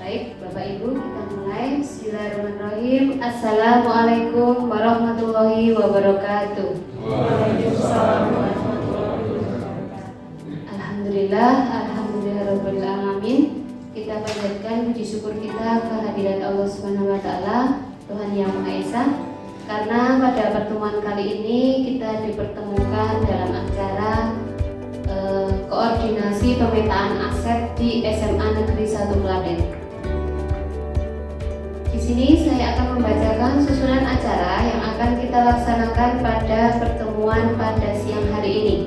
Baik, Bapak Ibu, kita mulai. Bismillahirrahmanirrahim. Assalamualaikum warahmatullahi wabarakatuh. Waalaikumsalam warahmatullahi wabarakatuh. Alhamdulillahirabbil alamin. Kita panjatkan puji syukur kita kehadirat Allah Subhanahu wa taala, Tuhan Yang Maha Esa. Karena pada pertemuan kali ini kita dipertemukan dalam acara koordinasi pemetaan aset di SMA Negeri 1 Klaten. Di sini saya akan membacakan susunan acara yang akan kita laksanakan pada pertemuan pada siang hari ini.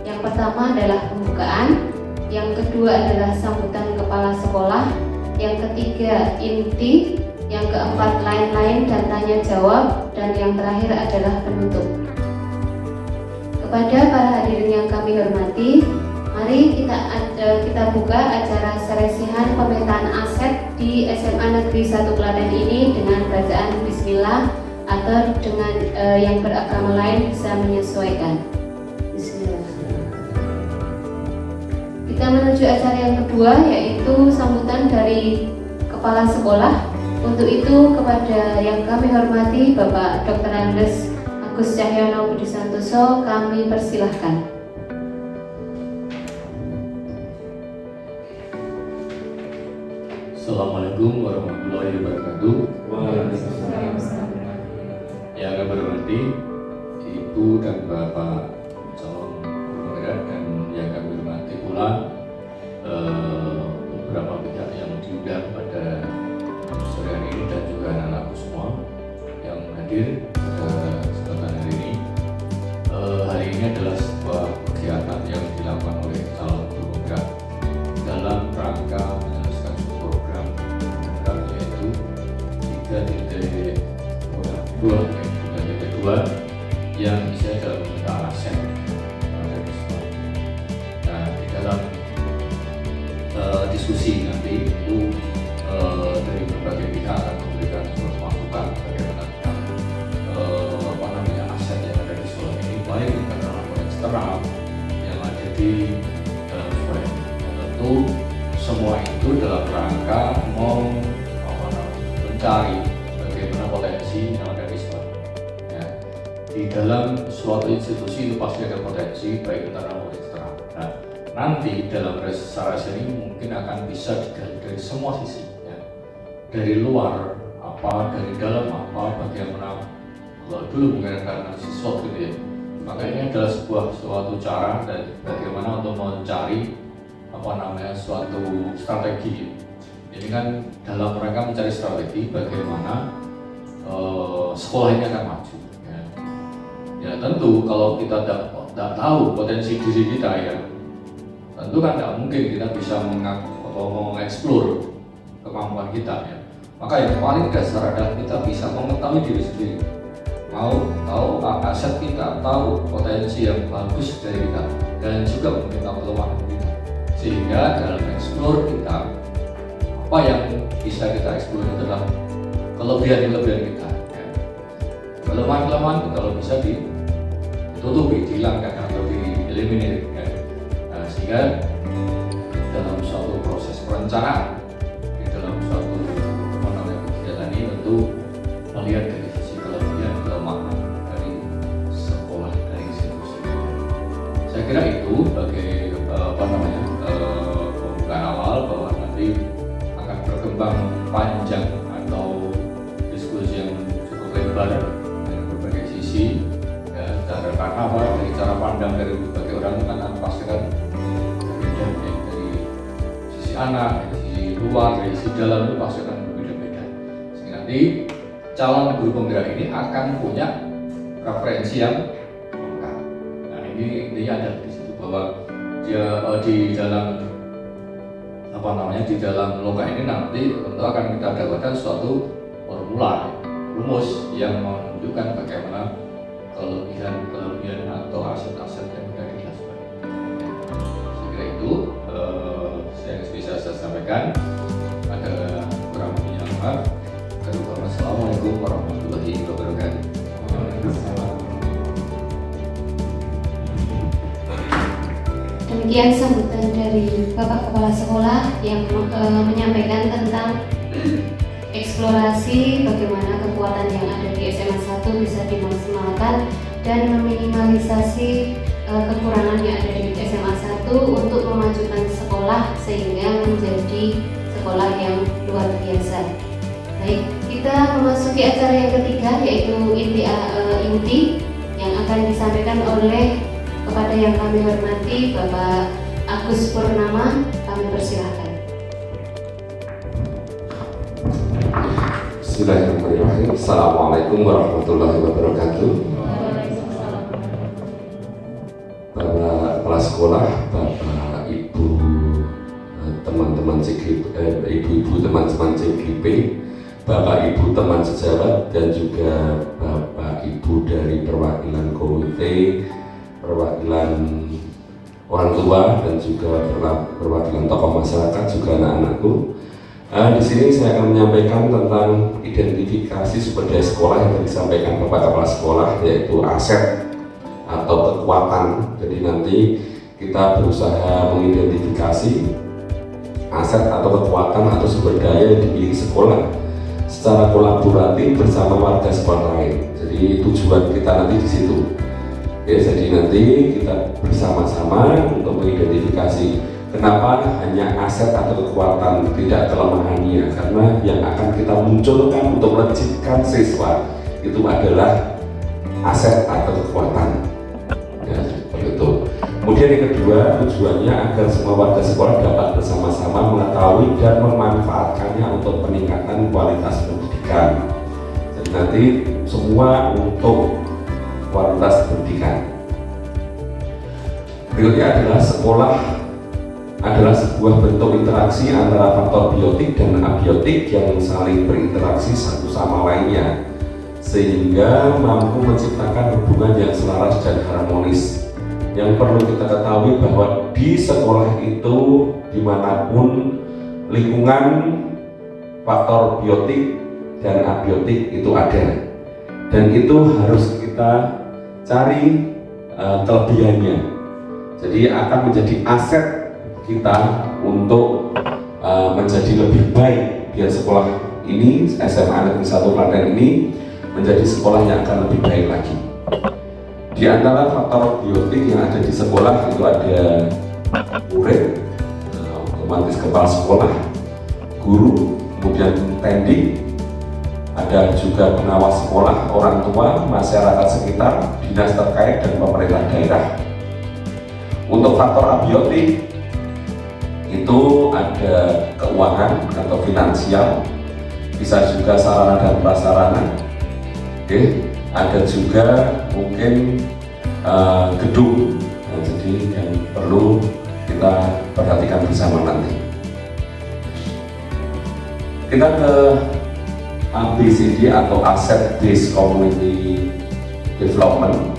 Yang pertama adalah pembukaan, yang kedua adalah sambutan kepala sekolah, yang ketiga inti, yang keempat lain-lain dan tanya jawab, dan yang terakhir adalah penutup. Kepada para hadirin yang kami hormati, mari kita buka acara seresihan pemetaan aset di SMA Negeri 1 Klaten ini dengan bacaan Bismillah, atau dengan yang beragama lain bisa menyesuaikan. Bismillah. Kita menuju acara yang kedua, yaitu sambutan dari kepala sekolah. Untuk itu kepada yang kami hormati Bapak Dr. Andes Agus Cahyono Budi Santoso kami persilahkan. Assalamualaikum warahmatullahi wabarakatuh. Waalaikumsalam. Yang kami hormati Ibu dan Bapak calon penggerak, dan yang kami hormati pula beberapa pihak yang diundang pada sore hari ini, dan juga anak-anakku semua yang hadir pada kesempatan hari ini. Hari ini adalah sebuah kegiatan yang dilakukan oleh calon guru penggerak dalam rangka menyelesaikan program yaitu 3.2 yang bisa dalam pemetaan aset dari sekolah. Nah, di dalam diskusi nanti itu dari berbagai pihak akan memberikan masukan bagaimana aset yang ada di sekolah ini, baik internal maupun eksternal yang ada di dalam sekolah ini. Dan tentu semua itu dalam rangka mencari bagaimana potensi yang ada di sekolah. Ya, di dalam suatu institusi itu pasti ada potensi baik internal maupun eksternal. Nah, nanti dalam restorasi ini mungkin akan bisa digali dari semua sisi, ya. Dari luar apa, dari dalam apa, bagaimana. Kalau dulu mungkin karena siswa gitu ya, maka ini adalah suatu cara dan bagaimana untuk mencari suatu strategi. Ini kan dalam rangka mencari strategi bagaimana sekolah ini akan maju. Ya tentu kalau kita tidak tahu potensi diri kita, ya tentu kan tidak mungkin kita bisa mengeksplor kemampuan kita, ya. Maka yang paling dasar adalah kita bisa mengetahui diri sendiri, mau tahu aset kita, tahu potensi yang bagus dari kita, dan juga mungkin tahu kelemahan kita, sehingga dalam eksplor kita, apa yang bisa kita eksplor itu adalah kelebihan-kelebihan kita, ya. Kelemahan-kelemahan kalau bisa ditutupi, dihilangkan atau dieliminir, ya. Nah, sehingga dalam suatu proses perencanaan di dalam suatu kegiatan ini tentu melihat dari sisi kelebihan kelemahan dari sekolah, dari institusi. Saya kira itu sebagai pembukaan awal, bahwa nanti akan berkembang panjang atau diskusi yang cukup lebar dari berbagai sisi, ya. Karena apa, dari cara pandang dari berbagai orang itu kan pasti kan berbeda, ya. Dari sisi anak, dari sisi luar, dari sisi dalam itu pasti akan berbeda-beda. Sehingga nanti calon guru penggerak ini akan punya referensi yang lengkap. Nah, ini intinya ada di situ, bahwa dia di dalam di dalam lomba ini nanti tentu akan kita dapatkan suatu formula, rumus yang menunjukkan bagaimana kelebihan atau aset-aset yang sudah dijelaskan. Saya kira itu yang bisa saya sampaikan. Ada kurang lebihnya, maaf. Assalamualaikum warahmatullahi wabarakatuh. Demikian sambutan dari Bapak Kepala Sekolah yang menyampaikan tentang eksplorasi bagaimana kekuatan yang ada di SMA 1 bisa dimaksimalkan dan meminimalisasi kekurangan yang ada di SMA 1 untuk memajukan sekolah sehingga menjadi sekolah yang luar biasa. Baik, kita memasuki acara yang ketiga yaitu inti yang akan disampaikan oleh kepada yang kami hormati Bapak Agus Purnama. Kami persilahkan. Bismillahirrahmanirrahim. Assalamualaikum warahmatullahi wabarakatuh. Bapak kepala sekolah, Bapak Ibu, teman-teman ibu-ibu teman-teman CGP, Bapak Ibu teman sejawat, dan juga Bapak Ibu dari perwakilan komite, perwakilan orang tua, dan juga perwakilan tokoh masyarakat, juga anak-anakku. Di sini saya akan menyampaikan tentang identifikasi sumber daya sekolah yang disampaikan Bapak Kepala Sekolah, yaitu aset atau kekuatan. Jadi nanti kita berusaha mengidentifikasi aset atau kekuatan atau sumber daya yang dimiliki sekolah secara kolaboratif bersama warga sekolah lain. Jadi tujuan kita nanti di situ. Ya, jadi nanti kita bersama-sama untuk mengidentifikasi kenapa hanya aset atau kekuatan, tidak kelemahannya, karena yang akan kita munculkan untuk melejitkan siswa itu adalah aset atau kekuatan. Ya, seperti itu. Kemudian yang kedua, tujuannya agar semua warga sekolah dapat bersama-sama mengetahui dan memanfaatkannya untuk peningkatan kualitas pendidikan. Jadi nanti semua untuk kualitas pendidikan. Berikutnya adalah sekolah adalah sebuah bentuk interaksi antara faktor biotik dan abiotik yang saling berinteraksi satu sama lainnya sehingga mampu menciptakan hubungan yang selaras dan harmonis. Yang perlu kita ketahui bahwa di sekolah itu dimanapun lingkungan faktor biotik dan abiotik itu ada, dan itu harus kita cari kelebihannya. Jadi akan menjadi aset kita untuk menjadi lebih baik biar sekolah ini, SMA Negeri 1 Klaten ini menjadi sekolah yang akan lebih baik lagi. Di antara faktor biotik yang ada di sekolah itu ada murid, otomatis kepala sekolah, guru, kemudian tending, ada juga pengawas sekolah, orang tua, masyarakat sekitar, dinas terkait, dan pemerintah daerah. Untuk faktor abiotik itu ada keuangan atau finansial, bisa juga sarana dan prasarana, ada juga mungkin gedung. Nah, jadi yang perlu kita perhatikan bersama nanti. Kita ke ABCD atau Asset Based Community Development,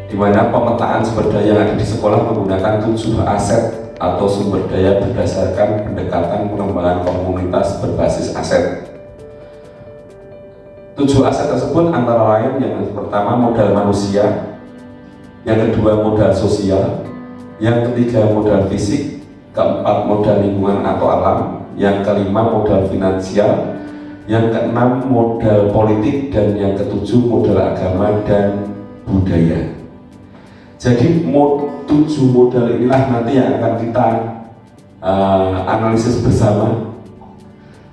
di mana pemetaan sumber daya yang ada di sekolah menggunakan 7 aset atau sumber daya berdasarkan pendekatan pengembangan komunitas berbasis aset. 7 aset tersebut antara lain yang pertama modal manusia, yang kedua modal sosial, yang ketiga modal fisik, keempat modal lingkungan atau alam, yang kelima modal finansial, yang keenam modal politik, dan yang ketujuh modal agama dan budaya. Jadi 7 modal inilah nanti yang akan kita analisis bersama,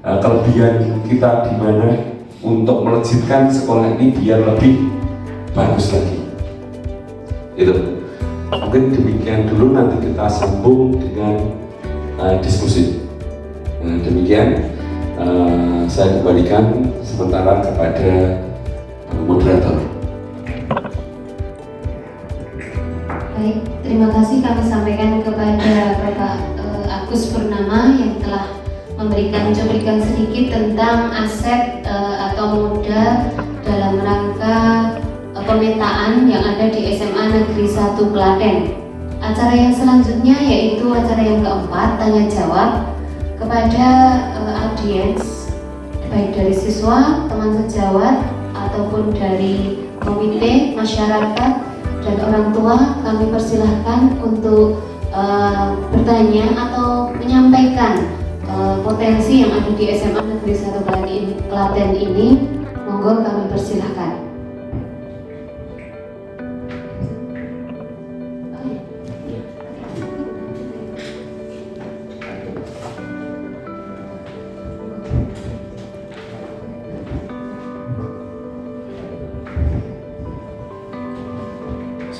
kelebihan kita di mana untuk melejitkan sekolah ini biar lebih bagus lagi. Itu mungkin demikian dulu, nanti kita sambung dengan diskusi. Demikian saya kembalikan sementara kepada moderator. Baik, terima kasih kami sampaikan kepada Bapak Agus Purnama yang telah memberikan cuplikan sedikit tentang aset atau modal dalam rangka pemetaan yang ada di SMA Negeri 1 Klaten. Acara yang selanjutnya yaitu acara yang keempat, tanya jawab kepada audiens baik dari siswa, teman sejawat ataupun dari komite, masyarakat, dan orang tua. Kami persilahkan untuk bertanya atau menyampaikan potensi yang ada di SMA Negeri 1 Klaten ini, monggo kami persilahkan.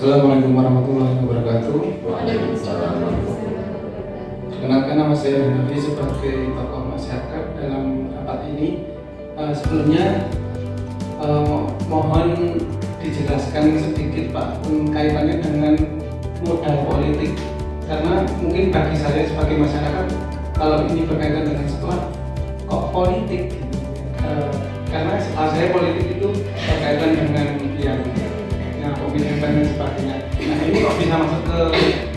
Assalamualaikum warahmatullahi wabarakatuh. Perkenalkan, nama saya Hanafi sebagai tokoh masyarakat dalam rapat ini. Sebelumnya mohon dijelaskan sedikit Pak kaitannya dengan modal politik, karena mungkin bagi saya sebagai masyarakat kalau ini berkaitan dengan sekolah kok politik, karena setahu saya politik itu berkaitan dengan yang pemilihan dan sebagainya. Nah ini kok bisa masuk ke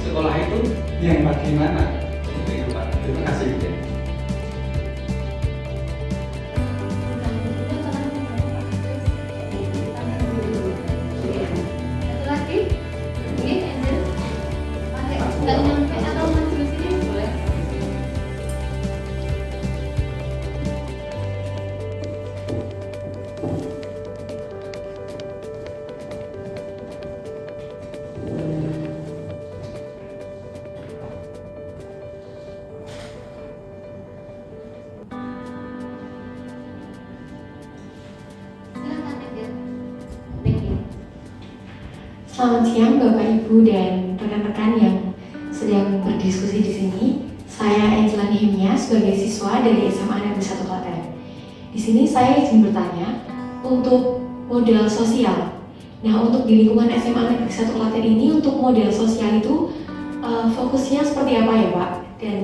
sekolah itu yang bagaimana? Seperti itu Pak. Terima kasih. Satu lagi, ini Angel, pakai nggak nyampe atau maju sini boleh. Selamat siang Bapak Ibu dan rekan-rekan yang sedang berdiskusi di sini. Saya Angela Nehemia sebagai siswa dari SMA Negeri 1 Klaten. Di sini saya izin bertanya untuk modal sosial. Nah, untuk di lingkungan SMA Negeri 1 Klaten ini untuk modal sosial itu fokusnya seperti apa ya Pak? Dan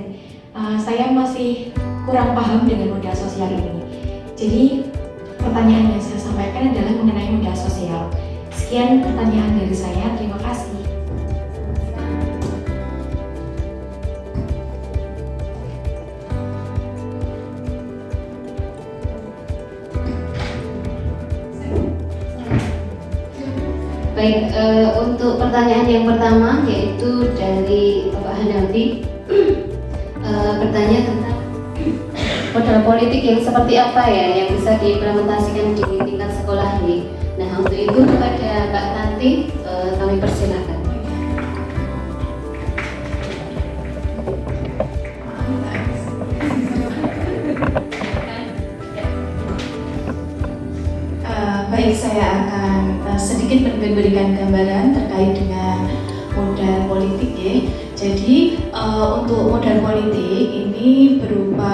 saya masih kurang paham dengan modal sosial ini. Jadi pertanyaan yang saya sampaikan adalah mengenai modal sosial. Sekian pertanyaan dari saya, terima kasih. Baik, untuk pertanyaan yang pertama yaitu dari Bapak Hanafi, bertanya tentang modal politik yang seperti apa ya yang bisa diimplementasikan di tingkat sekolah ini. Nah, untuk itu kepada Mbak Tanti kami persilakan. Baik, saya akan sedikit memberikan gambaran terkait dengan modal politik ya. Jadi untuk modal politik ini berupa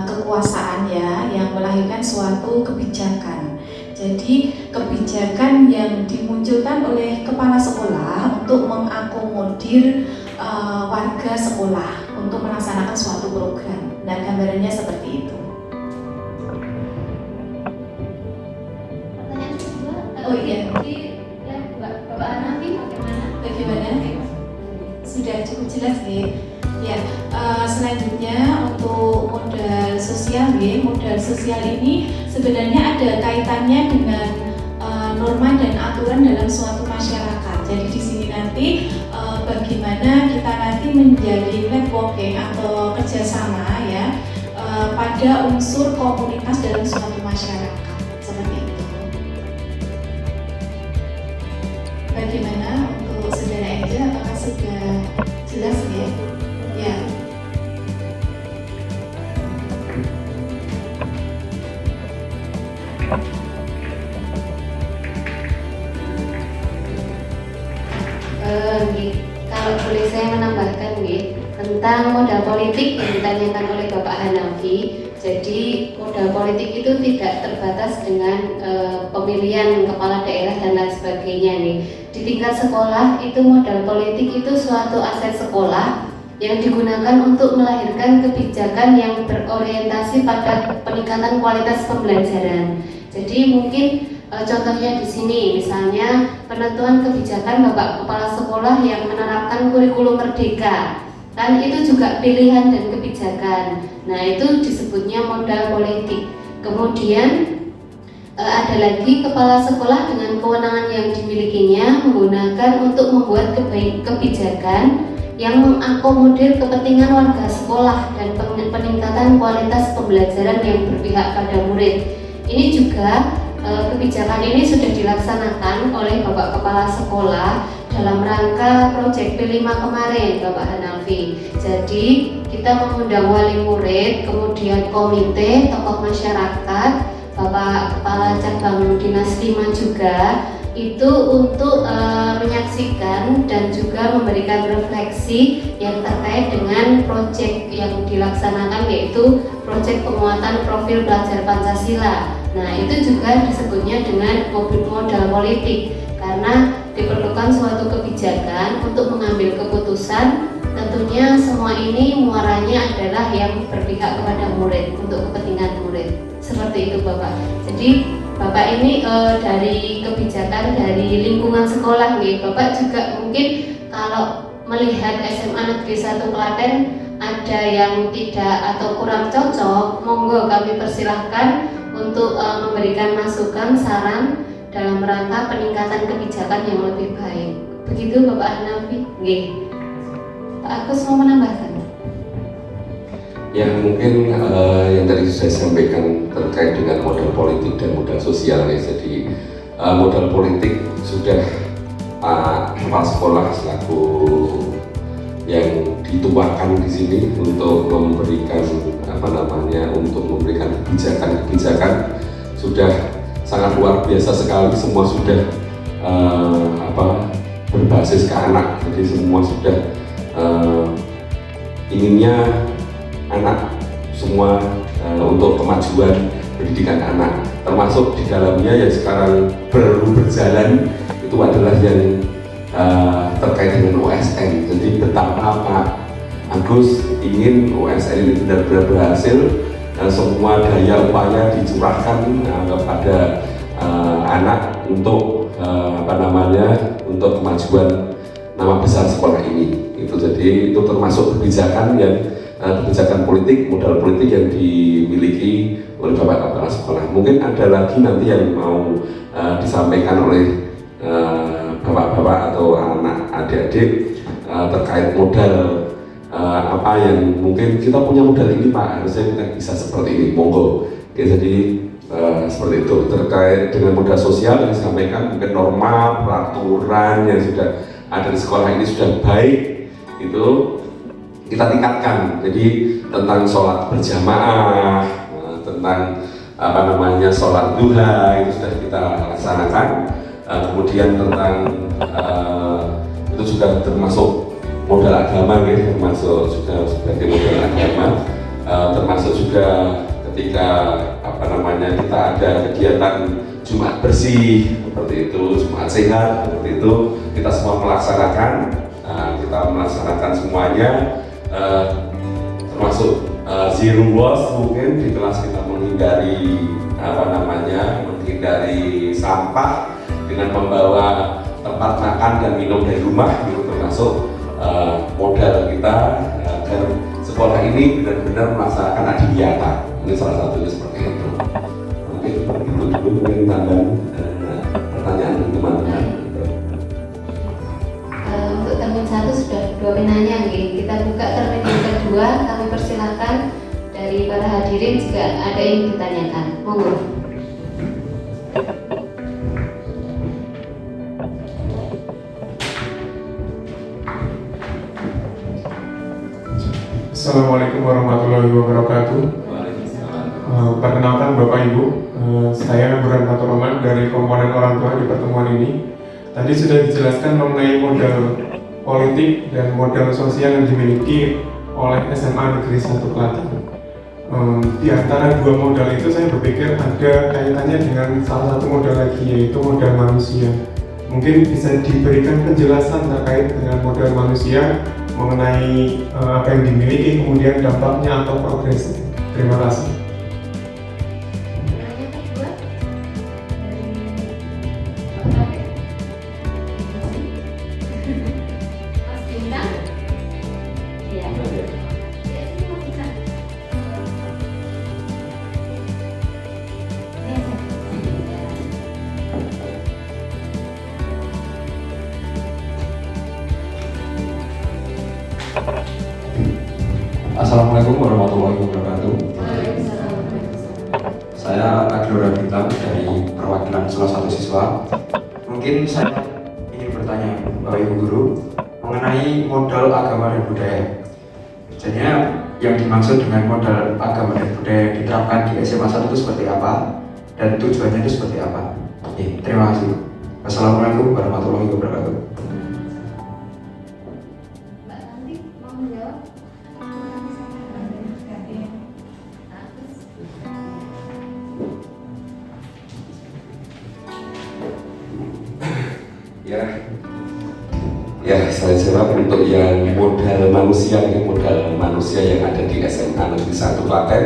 kekuasaan ya yang melahirkan suatu kebijakan. Jadi kebijakan yang dimunculkan oleh kepala sekolah untuk mengakomodir warga sekolah untuk melaksanakan suatu program. Nah, gambarannya seperti itu. Pertanyaan kedua, Oh iya. Bapak Hanafi Bagaimana? Sudah cukup jelas ya. Ya, selanjutnya untuk modal sosial ya. Modal sosial ini sebenarnya ada kaitannya dengan norma dan aturan dalam suatu masyarakat. Jadi di sini nanti bagaimana kita nanti menjadi networking atau kerjasama ya pada unsur komunitas dalam suatu masyarakat seperti itu. Bagaimana untuk saudara Angel, apakah sudah jelas ya? Ya. Kalau boleh saya menambahkan tentang modal politik yang ditanyakan oleh Bapak Hanafi. Jadi modal politik itu tidak terbatas dengan pemilihan kepala daerah dan lain sebagainya nih. Di tingkat sekolah itu modal politik itu suatu aset sekolah yang digunakan untuk melahirkan kebijakan yang berorientasi pada peningkatan kualitas pembelajaran. Jadi mungkin contohnya di sini, misalnya penentuan kebijakan Bapak Kepala Sekolah yang menerapkan kurikulum merdeka, kan itu juga pilihan dan kebijakan. Nah, itu disebutnya modal politik. Kemudian ada lagi kepala sekolah dengan kewenangan yang dimilikinya menggunakan untuk membuat kebijakan yang mengakomodir kepentingan warga sekolah dan peningkatan kualitas pembelajaran yang berpihak pada murid. Ini juga kebijakan ini sudah dilaksanakan oleh Bapak Kepala Sekolah dalam rangka proyek P5 kemarin, Bapak Hanalfi. Jadi kita mengundang wali murid, kemudian komite, tokoh masyarakat, Bapak Kepala Cabang Dinas 5 juga, itu untuk menyaksikan dan juga memberikan refleksi yang terkait dengan proyek yang dilaksanakan, yaitu proyek penguatan profil pelajar Pancasila. Nah, itu juga disebutnya dengan modal politik, karena diperlukan suatu kebijakan untuk mengambil keputusan. Tentunya semua ini muaranya adalah yang berpihak kepada murid, untuk kepentingan murid. Seperti itu Bapak. Jadi Bapak ini dari kebijakan dari lingkungan sekolah nih, Bapak juga mungkin kalau melihat SMA Negeri 1 Klaten ada yang tidak atau kurang cocok, monggo kami persilahkan untuk memberikan masukan, saran dalam rangka peningkatan kebijakan yang lebih baik. Begitu Bapak Hanafi. Nggih. Pak Agus mau menambahkan? Ya, mungkin yang tadi saya sampaikan terkait dengan modal politik dan modal sosial ya. Jadi modal politik sudah Pak Kepala Sekolah selaku yang dituakan di sini untuk memberikan untuk memberikan kebijakan sudah sangat luar biasa sekali. Semua sudah berbasis ke anak. Jadi semua sudah inginnya anak semua untuk kemajuan pendidikan anak, termasuk di dalamnya yang sekarang baru berjalan itu adalah yang terkait dengan OSN. Jadi betapa Pak Agus ingin OSN ini benar-benar berhasil dan semua daya upaya dicurahkan kepada anak untuk untuk kemajuan nama besar sekolah ini. Jadi itu termasuk kebijakan politik, modal politik yang dimiliki oleh Bapak Kepala Sekolah. Mungkin ada lagi nanti yang mau disampaikan oleh bapak-bapak atau anak adik-adik terkait modal apa yang mungkin kita punya modal ini Pak, harusnya kita bisa seperti ini, monggo. Oke, jadi seperti itu. Terkait dengan modal sosial yang disampaikan, mungkin norma peraturan yang sudah ada di sekolah ini sudah baik, itu kita tingkatkan. Jadi tentang sholat berjamaah, tentang sholat duha itu sudah kita laksanakan. Kemudian tentang itu juga termasuk modal agama, ya, termasuk juga sebagai modal agama. Termasuk juga ketika kita ada kegiatan Jumat bersih seperti itu, Jumat sehat seperti itu, kita semua melaksanakan. Kita melaksanakan semuanya, termasuk zero waste. Mungkin di kelas kita menghindari menghindari sampah dengan membawa tempat makan dan minum dari rumah. Itu termasuk modal kita agar sekolah ini benar-benar melaksanakan adiyata. Ini salah satunya seperti itu. Mungkin itu dulu mungkin tambahan pertanyaan dari teman-teman. Untuk termin 1 sudah 2 penanya, kita buka termin yang kedua. Kami persilahkan dari para hadirin jika ada yang ditanyakan, monggo. Assalamualaikum warahmatullahi wabarakatuh. Perkenalkan Bapak Ibu, saya Buran Fatur Rahman dari komponen orang tua di pertemuan ini. Tadi sudah dijelaskan mengenai modal politik dan modal sosial yang dimiliki oleh SMA Negeri 1 Klaten. Di antara dua modal itu saya berpikir ada kaitannya dengan salah satu modal lagi, yaitu modal manusia. Mungkin bisa diberikan penjelasan terkait dengan modal manusia mengenai apa yang dimiliki, kemudian dampaknya atau progresnya. Terima kasih. Assalamualaikum warahmatullahi wabarakatuh. Saya Aglora Bintang dari perwakilan salah satu siswa. Mungkin saya ingin bertanya Bapak Ibu Guru mengenai modal agama dan budaya. Jadinya yang dimaksud dengan modal agama dan budaya yang diterapkan di SMA 1 itu seperti apa dan tujuannya itu seperti apa? Oke, terima kasih. Wassalamualaikum warahmatullahi wabarakatuh. Mbak Tanti mau menjawab? Ya, saya jawab untuk yang modal manusia yang ada di SMA Negeri 1 Klaten.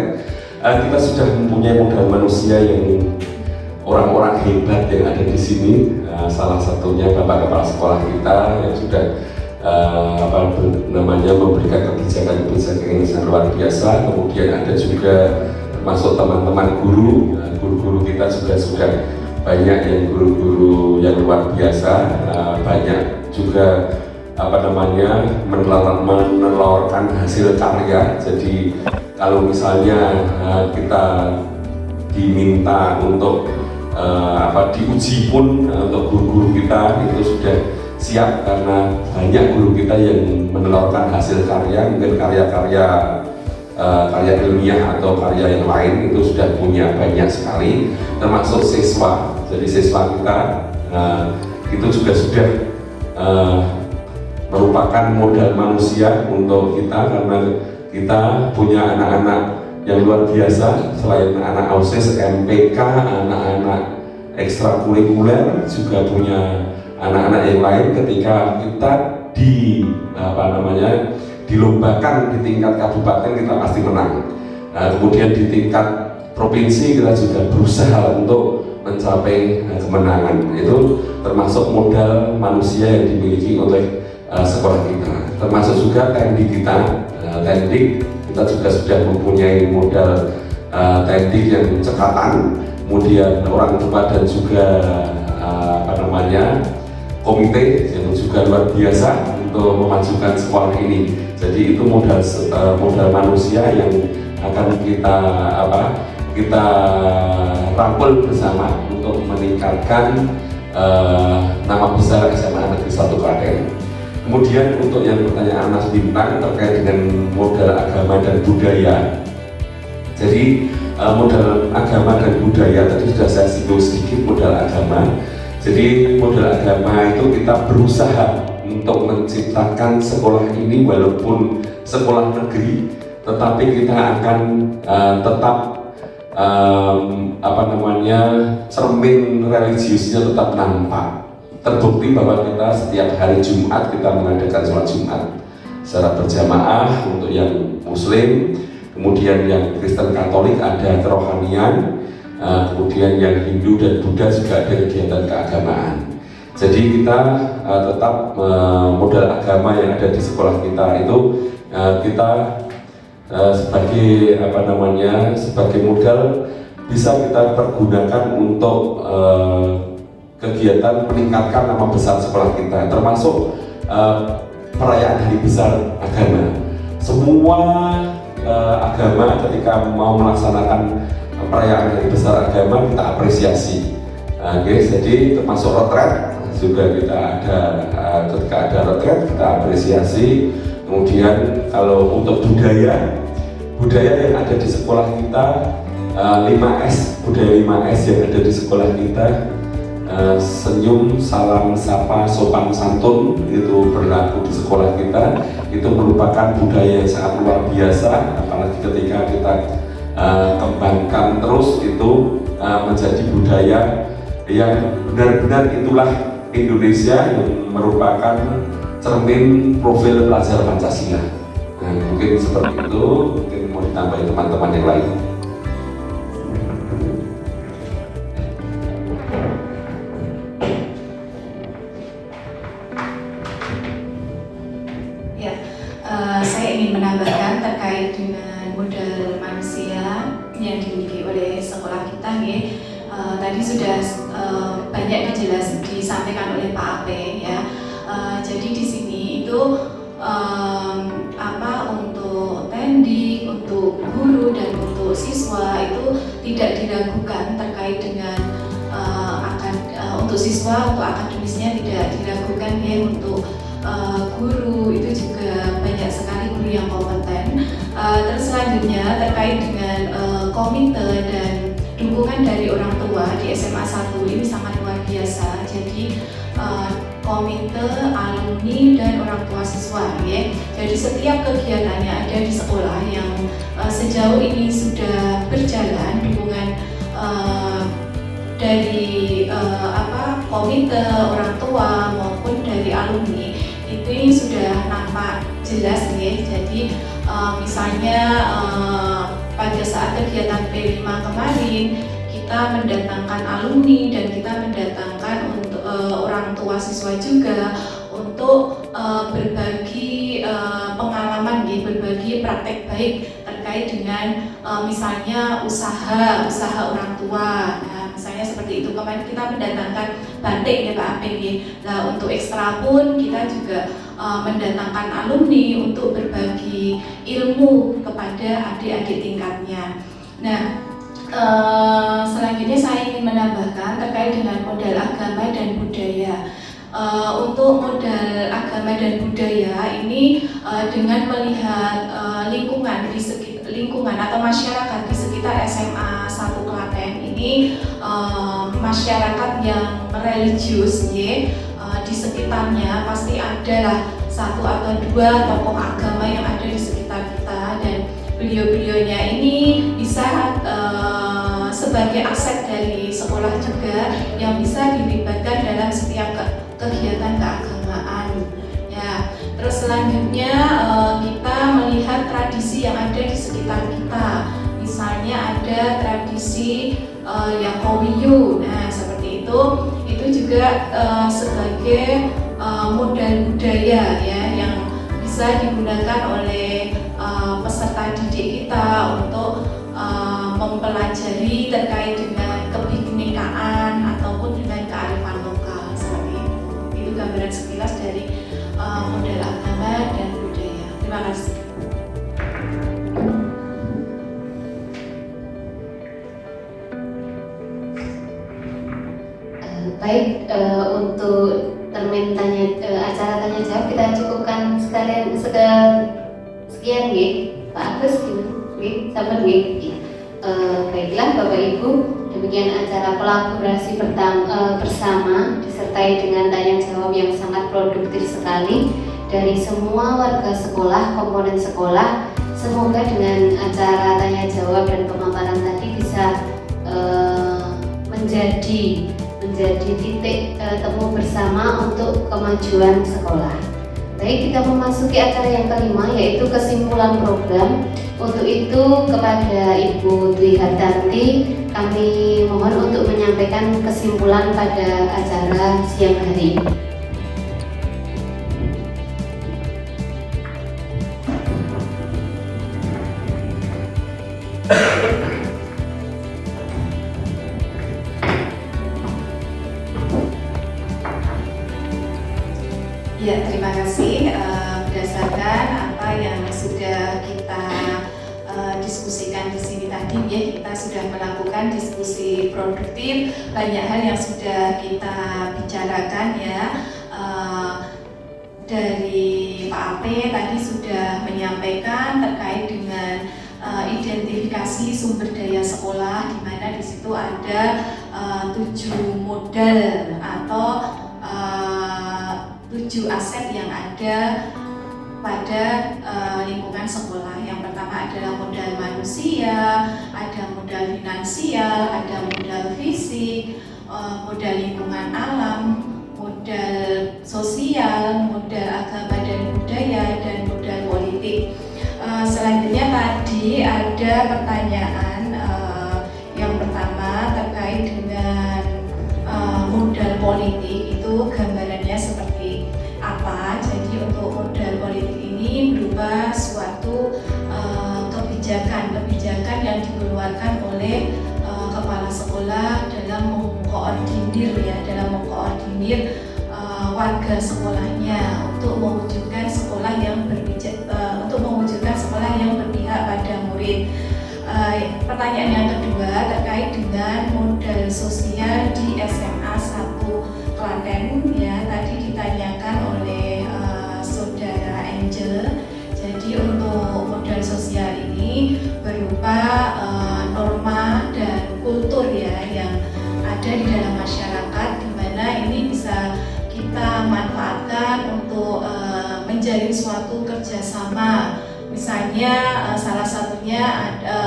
Kita sudah mempunyai modal manusia yang orang-orang hebat yang ada di sini. Salah satunya Bapak Kepala Sekolah kita yang sudah memberikan kebijakan-kebijakan yang luar biasa. Kemudian ada juga termasuk teman-teman guru, guru-guru kita sudah banyak yang guru-guru yang luar biasa, banyak juga menelurkan hasil karya. Jadi kalau misalnya kita diminta untuk diuji pun untuk guru-guru kita itu sudah siap, karena banyak guru kita yang menelurkan hasil karya, mungkin karya-karya ilmiah atau karya yang lain itu sudah punya banyak sekali, termasuk siswa. Jadi siswa kita itu juga sudah merupakan modal manusia untuk kita, karena kita punya anak-anak yang luar biasa. Selain anak OSIS, MPK, anak-anak ekstrakurikuler, juga punya anak-anak yang lain. Ketika kita dilombakan di tingkat kabupaten, kita pasti menang. Kemudian di tingkat provinsi kita juga berusaha untuk mencapai kemenangan. Itu termasuk modal manusia yang dimiliki oleh sekolah kita. Termasuk juga tendik kita. Tendik kita juga sudah mempunyai modal tendik yang cekatan. Kemudian orang tua dan juga komite yang juga luar biasa untuk memajukan sekolah ini. Jadi itu modal manusia yang akan kita rangkul bersama untuk meningkatkan nama besar SMA Negeri 1 Klaten. Kemudian untuk yang pertanyaan Mas Bintang terkait dengan modal agama dan budaya. Jadi modal agama dan budaya tadi sudah saya singgung sedikit modal agama. Jadi modal agama itu kita berusaha untuk menciptakan sekolah ini walaupun sekolah negeri, tetapi kita akan tetap cermin religiusnya tetap nampak. Terbukti bahwa kita setiap hari Jumat kita mengadakan sholat Jumat secara berjamaah untuk yang Muslim, kemudian yang Kristen Katolik ada kerohanian, kemudian yang Hindu dan Buddha juga ada kegiatan keagamaan. Jadi kita tetap modal agama yang ada di sekolah kita itu kita sebagai modal bisa kita pergunakan untuk kegiatan meningkatkan nama besar sekolah kita, termasuk perayaan hari besar agama. Semua agama ketika mau melaksanakan perayaan hari besar agama kita apresiasi. Jadi termasuk retret juga kita ada, ketika ada retret kita apresiasi. Kemudian kalau untuk budaya yang ada di sekolah kita 5S, budaya 5S yang ada di sekolah kita, senyum, salam, sapa, sopan, santun itu berlaku di sekolah kita. Itu merupakan budaya yang sangat luar biasa, apalagi ketika kita kembangkan terus itu menjadi budaya yang benar-benar itulah Indonesia yang merupakan cermin profil pelajar Pancasila. Nah, mungkin seperti itu, mungkin mau ditambahin teman-teman yang lain. Saya ingin menambahkan terkait dengan modal manusia yang dimiliki oleh sekolah kita. Tadi sudah banyak disampaikan oleh Pak Ape ya. Jadi di sini itu untuk tendi tidak diragukan terkait dengan untuk siswa, untuk akademisnya tidak diragukan ya, untuk guru itu juga banyak sekali guru yang kompeten. Terus selanjutnya terkait dengan komite dan dukungan dari orang tua di SMA 1 ini sangat luar biasa. Jadi komite, alumni dan orang tua siswa ya. Jadi setiap kegiatannya ada di sekolah yang sejauh ini sudah berjalan, dukungan dari komite, orang tua maupun dari alumni itu sudah nampak jelas ya. Jadi misalnya pada saat kegiatan P5 kemarin kita mendatangkan alumni dan kita mendatangkan untuk orang tua siswa juga untuk berbagi pengalaman ya, berbagi praktek baik terkait dengan misalnya usaha orang tua. Nah, misalnya seperti itu, kemarin kita mendatangkan batik ya Pak Apeng ya. Nah, untuk ekstra pun kita juga mendatangkan alumni untuk berbagi ilmu kepada adik-adik tingkatnya. Nah, selanjutnya saya ingin menambahkan terkait dengan modal agama dan budaya. Untuk modal agama dan budaya ini dengan melihat lingkungan atau masyarakat di sekitar SMA 1 Klaten ini, masyarakat yang religius ya, di sekitarnya pasti adalah satu atau dua tokoh agama yang ada di sekitar kita, dan beliau-beliaunya ini bisa sebagai aset dari sekolah juga yang bisa dilibatkan dalam setiap kegiatan keagamaan ya. Terus selanjutnya kita melihat tradisi yang ada di sekitar kita, misalnya ada tradisi Yakowiyu. Nah, seperti itu juga sebagai modal budaya ya, yang bisa digunakan oleh peserta didik kita untuk mempelajari terkait dengan kebinekaan ataupun dengan kearifan lokal. Seperti itu gambaran sekilas dari model agama dan budaya. Terima kasih. Baik, untuk termin acara tanya jawab kita cukupkan sekian nggih. Pak Agus nggih, sabar nggih. Baiklah Bapak Ibu, demikian acara kolaborasi bersama disertai dengan tanya jawab yang sangat produktif sekali dari semua warga sekolah, komponen sekolah. Semoga dengan acara tanya jawab dan pemaparan tadi bisa menjadi titik temu bersama untuk kemajuan sekolah. Baik, kita memasuki acara yang kelima, yaitu kesimpulan program. Untuk itu kepada Ibu Dwi Hartanti kami mohon untuk menyampaikan kesimpulan pada acara siang hari ini. Ya, terima kasih. Berdasarkan apa yang sudah kita diskusikan di sini tadi ya, kita sudah melakukan diskusi produktif, banyak hal yang sudah kita bicarakan ya. Dari Pak Ape tadi sudah menyampaikan terkait dengan identifikasi sumber daya sekolah, di mana di situ ada 7 modal atau 7 aset yang ada pada lingkungan sekolah. Yang pertama adalah modal manusia, ada modal finansial, ada modal fisik, modal lingkungan alam, modal sosial, modal agama dan budaya, dan modal politik. Selanjutnya tadi ada pertanyaan yang pertama terkait dengan modal politik, itu gambarannya seperti apa. Jadi untuk modal politik ini berupa suatu kebijakan yang dikeluarkan oleh kepala sekolah dalam mengkoordinir warga sekolahnya untuk mewujudkan sekolah yang berpihak pada murid. pertanyaan yang kedua terkait dengan modal sosial di SMA 1 Klaten ya, tadi ditanyakan oleh Saudara Angel. Jadi untuk modal sosial ini berupa norma dan kultur ya yang ada di dalam masyarakat, di mana ini bisa kita manfaatkan untuk menjalin suatu kerjasama. Misalnya salah satunya ada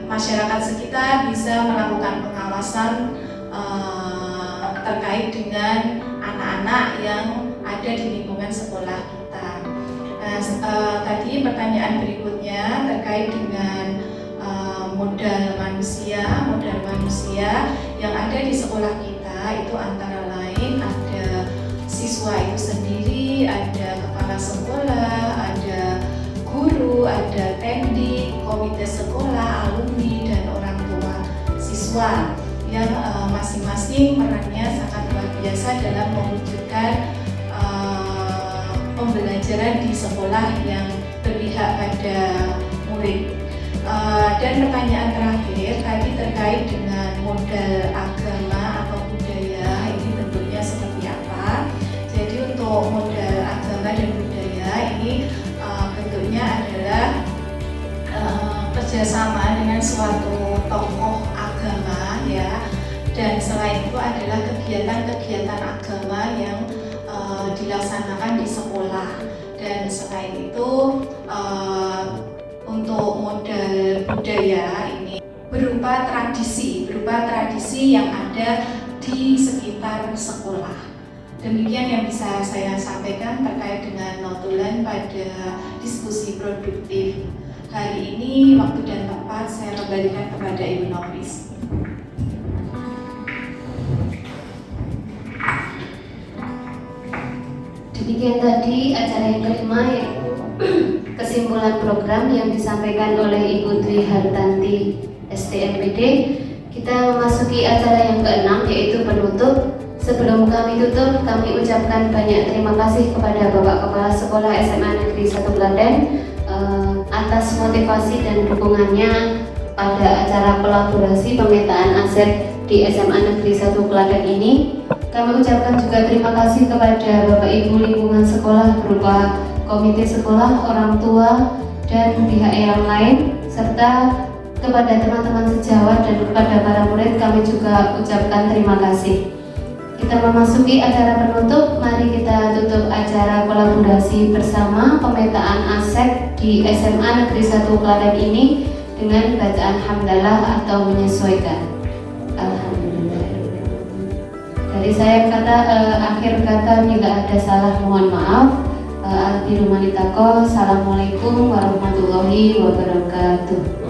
masyarakat sekitar bisa melakukan pengawasan terkait dengan anak-anak yang ada di lingkungan sekolah kita. Tadi pertanyaan berikutnya terkait dengan modal manusia yang ada di sekolah kita itu antara lain ada siswa itu sendiri, ada kepala sekolah, ada guru, ada pendik, komite sekolah, alumni, dan orang tua siswa yang masing-masing perannya sangat luar biasa dalam mewujudkan pembelajaran di sekolah yang berpihak pada murid. Dan pertanyaan terakhir tadi terkait dengan modal agama atau budaya, ini bentuknya seperti apa? Jadi untuk modal agama dan budaya ini bentuknya adalah kerjasama dengan suatu tokoh agama ya, dan selain itu adalah kegiatan-kegiatan agama yang dilaksanakan di sekolah. Dan selain itu untuk modal budaya ini berupa tradisi yang ada di sekitar sekolah. Demikian yang bisa saya sampaikan terkait dengan notulen pada diskusi produktif hari ini. Waktu dan tempat saya kembalikan kepada Ibu Nofis. Demikian tadi acara yang kelima, yaitu kesimpulan program yang disampaikan oleh Ibu Dwi Hartanti STMPD. Kita memasuki acara yang keenam, yaitu penutup. Sebelum kami tutup, kami ucapkan banyak terima kasih kepada Bapak Kepala Sekolah SMA Negeri 1 Klaten atas motivasi dan dukungannya pada acara kolaborasi pemetaan aset di SMA Negeri 1 Klaten ini. Kami ucapkan juga terima kasih kepada Bapak Ibu lingkungan sekolah berupa komite sekolah, orang tua, dan pihak yang lain, serta kepada teman-teman sejawat dan kepada para murid kami juga ucapkan terima kasih. Kita memasuki acara penutup. Mari kita tutup acara kolaborasi bersama pemetaan aset di SMA Negeri 1 Klaten ini dengan bacaan hamdalah atau menyesuaikan. Alhamdulillah. Dari saya akhir kata bila ada salah mohon maaf. Assalamualaikum warahmatullahi wabarakatuh.